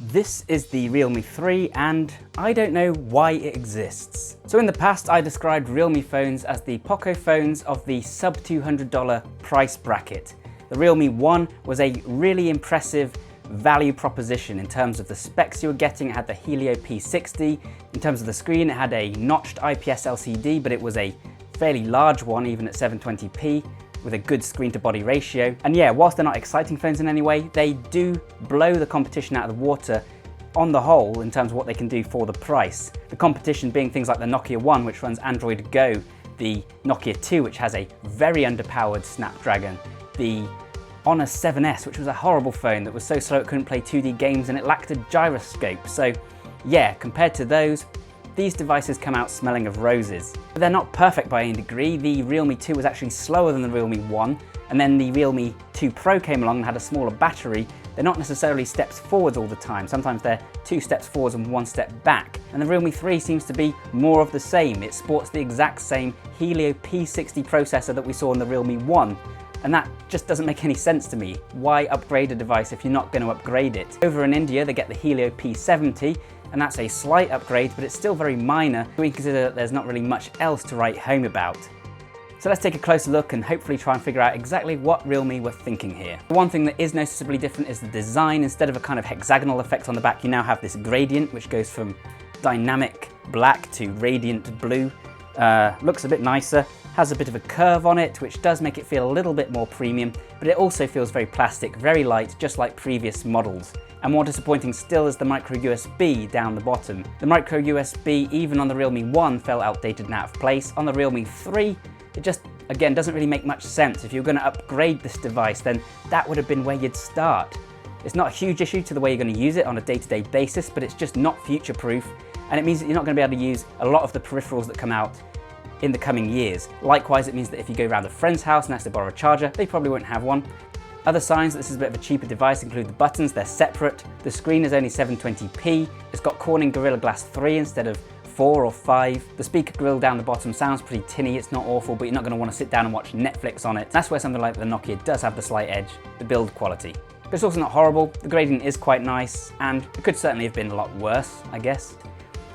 This is the Realme 3 and I don't know why it exists. So in the past I described Realme phones as the Poco phones of the sub $200 price bracket. The Realme 1 was a really impressive value proposition in terms of the specs you were getting. It had the Helio P60. In terms of the screen, it had a notched IPS LCD, but it was a fairly large one even at 720p with a good screen to body ratio. And yeah, whilst they're not exciting phones in any way, they do blow the competition out of the water on the whole in terms of what they can do for the price. The competition being things like the Nokia 1, which runs Android Go, the Nokia 2, which has a very underpowered Snapdragon, the Honor 7S, which was a horrible phone that was so slow it couldn't play 2D games and it lacked a gyroscope. So yeah, compared to those, these devices come out smelling of roses. But they're not perfect by any degree. The Realme 2 was actually slower than the Realme 1, and then the Realme 2 Pro came along and had a smaller battery. They're not necessarily steps forwards all the time. Sometimes they're 2 steps forwards and 1 step back. And the Realme 3 seems to be more of the same. It sports the exact same Helio P60 processor that we saw in the Realme 1. And that just doesn't make any sense to me. Why upgrade a device if you're not going to upgrade it? Over in India, they get the Helio P70, and that's a slight upgrade, but it's still very minor. We consider that there's not really much else to write home about. So let's take a closer look and hopefully try and figure out exactly what Realme were thinking here. The one thing that is noticeably different is the design. Instead of a kind of hexagonal effect on the back, you now have this gradient, which goes from dynamic black to radiant blue. Looks a bit nicer, has a bit of a curve on it, which does make it feel a little bit more premium, but it also feels very plastic, very light, just like previous models. And more disappointing still is the micro USB down the bottom. The micro USB, even on the Realme 1, felt outdated and out of place. On the Realme 3, it just, again, doesn't really make much sense. If you're going to upgrade this device, then that would have been where you'd start. It's not a huge issue to the way you're going to use it on a day-to-day basis, but it's just not future-proof, and it means that you're not going to be able to use a lot of the peripherals that come out in the coming years. Likewise, it means that if you go around a friend's house and ask to borrow a charger, they probably won't have one. Other signs that this is a bit of a cheaper device include the buttons, they're separate, the screen is only 720p, it's got Corning Gorilla Glass 3 instead of 4 or 5, the speaker grill down the bottom sounds pretty tinny, it's not awful, but you're not going to want to sit down and watch Netflix on it. That's where something like the Nokia does have the slight edge, the build quality. But it's also not horrible, the gradient is quite nice, and it could certainly have been a lot worse, I guess.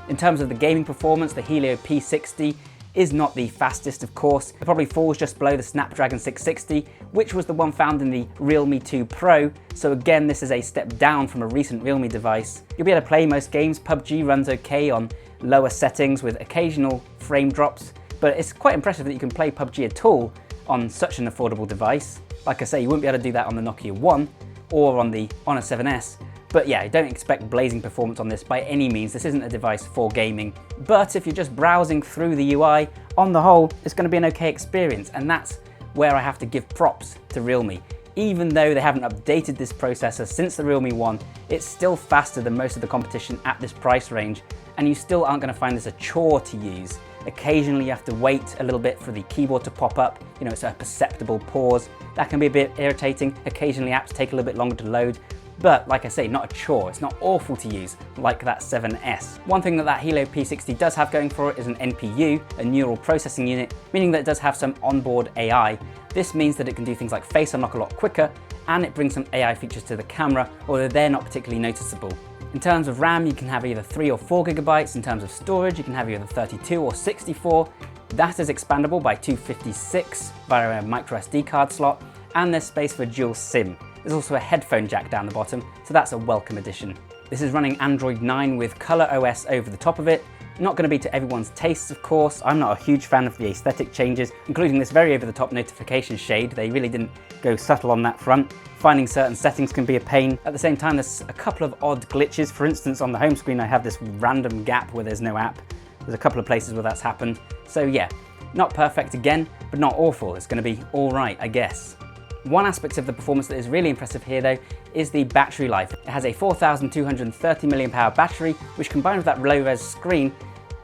In terms of the gaming performance, the Helio P60 is not the fastest, of course. It probably falls just below the Snapdragon 660, which was the one found in the Realme 2 Pro. So again, this is a step down from a recent Realme device. You'll be able to play most games. PUBG runs okay on lower settings with occasional frame drops, but it's quite impressive that you can play PUBG at all on such an affordable device. Like I say, you wouldn't be able to do that on the Nokia 1 or on the Honor 7S. But yeah, don't expect blazing performance on this by any means. This isn't a device for gaming. But if you're just browsing through the UI, on the whole, it's going to be an okay experience. And that's where I have to give props to Realme. Even though they haven't updated this processor since the Realme 1, it's still faster than most of the competition at this price range. And you still aren't going to find this a chore to use. Occasionally you have to wait a little bit for the keyboard to pop up. You know, it's a perceptible pause. That can be a bit irritating. Occasionally apps take a little bit longer to load. But like I say, not a chore. It's not awful to use like that 7S. One thing that Helio P60 does have going for it is an NPU, a neural processing unit, meaning that it does have some onboard AI. This means that it can do things like face unlock a lot quicker, and it brings some AI features to the camera, although they're not particularly noticeable. In terms of RAM, you can have either 3 or 4 gigabytes. In terms of storage, you can have either 32 or 64. That is expandable by 256 via a micro SD card slot, and there's space for dual SIM. There's also a headphone jack down the bottom, so that's a welcome addition. This is running Android 9 with Color OS over the top of it. Not going to be to everyone's tastes, of course. I'm not a huge fan of the aesthetic changes, including this very over-the-top notification shade. They really didn't go subtle on that front. Finding certain settings can be a pain. At the same time, there's a couple of odd glitches. For instance, on the home screen, I have this random gap where there's no app. There's a couple of places where that's happened. So yeah, not perfect again, but not awful. It's going to be all right, I guess. One aspect of the performance that is really impressive here though is the battery life. It has a 4,230 mAh battery, which combined with that low-res screen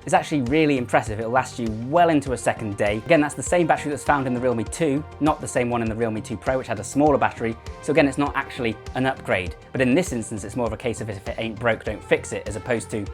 is actually really impressive. It'll last you well into a second day. Again, that's the same battery that's found in the Realme 2, not the same one in the Realme 2 Pro, which had a smaller battery. So again, it's not actually an upgrade. But in this instance, it's more of a case of if it ain't broke, don't fix it, as opposed to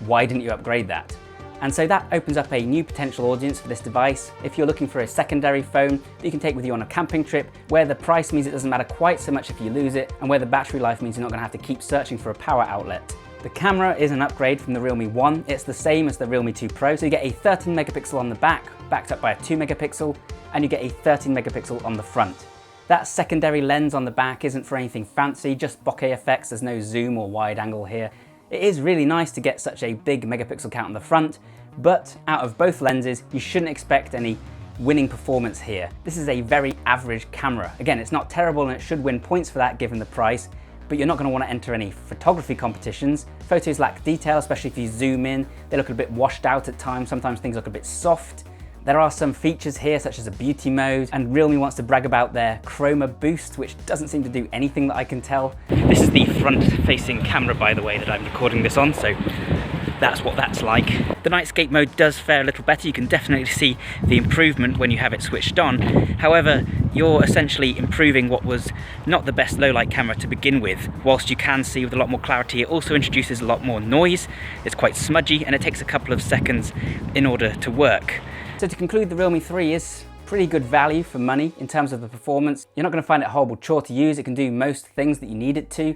why didn't you upgrade that? And so that opens up a new potential audience for this device. If you're looking for a secondary phone that you can take with you on a camping trip, where the price means it doesn't matter quite so much if you lose it, and where the battery life means you're not going to have to keep searching for a power outlet. The camera is an upgrade from the Realme 1. It's the same as the Realme 2 Pro, so you get a 13 megapixel on the back, backed up by a 2 megapixel, and you get a 13 megapixel on the front. That secondary lens on the back isn't for anything fancy, just bokeh effects. There's no zoom or wide angle here. It is really nice to get such a big megapixel count on the front, but out of both lenses, you shouldn't expect any winning performance here. This is a very average camera. Again, it's not terrible and it should win points for that given the price, but you're not going to want to enter any photography competitions. Photos lack detail, especially if you zoom in. They look a bit washed out at times. Sometimes things look a bit soft. There are some features here, such as a beauty mode, and Realme wants to brag about their chroma boost, which doesn't seem to do anything that I can tell. This is the front-facing camera, by the way, that I'm recording this on, so that's what that's like. The nightscape mode does fare a little better. You can definitely see the improvement when you have it switched on. However, you're essentially improving what was not the best low-light camera to begin with. Whilst you can see with a lot more clarity, it also introduces a lot more noise. It's quite smudgy, and it takes a couple of seconds in order to work. So to conclude, the Realme 3 is pretty good value for money in terms of the performance. You're not going to find it a horrible chore to use. It can do most things that you need it to.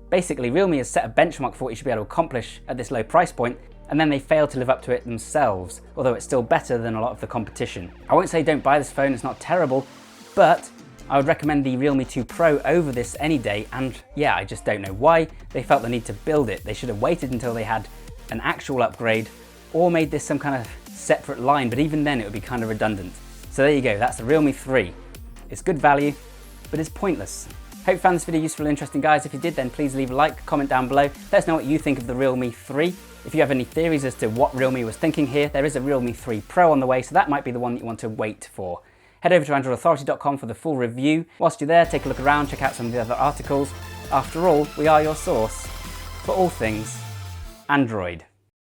Basically, Realme has set a benchmark for what you should be able to accomplish at this low price point, and then they failed to live up to it themselves, although it's still better than a lot of the competition. I won't say don't buy this phone, it's not terrible, but I would recommend the Realme 2 Pro over this any day, and yeah, I just don't know why they felt the need to build it. They should have waited until they had an actual upgrade, or made this some kind of separate line, but even then it would be kind of redundant. So there you go, that's the Realme 3. It's good value, but it's pointless. Hope you found this video useful and interesting, guys. If you did, then please leave a like, comment down below. Let us know what you think of the Realme 3. If you have any theories as to what Realme was thinking here, there is a Realme 3 Pro on the way, so that might be the one that you want to wait for. Head over to AndroidAuthority.com for the full review. Whilst you're there, take a look around, check out some of the other articles. After all, we are your source for all things Android.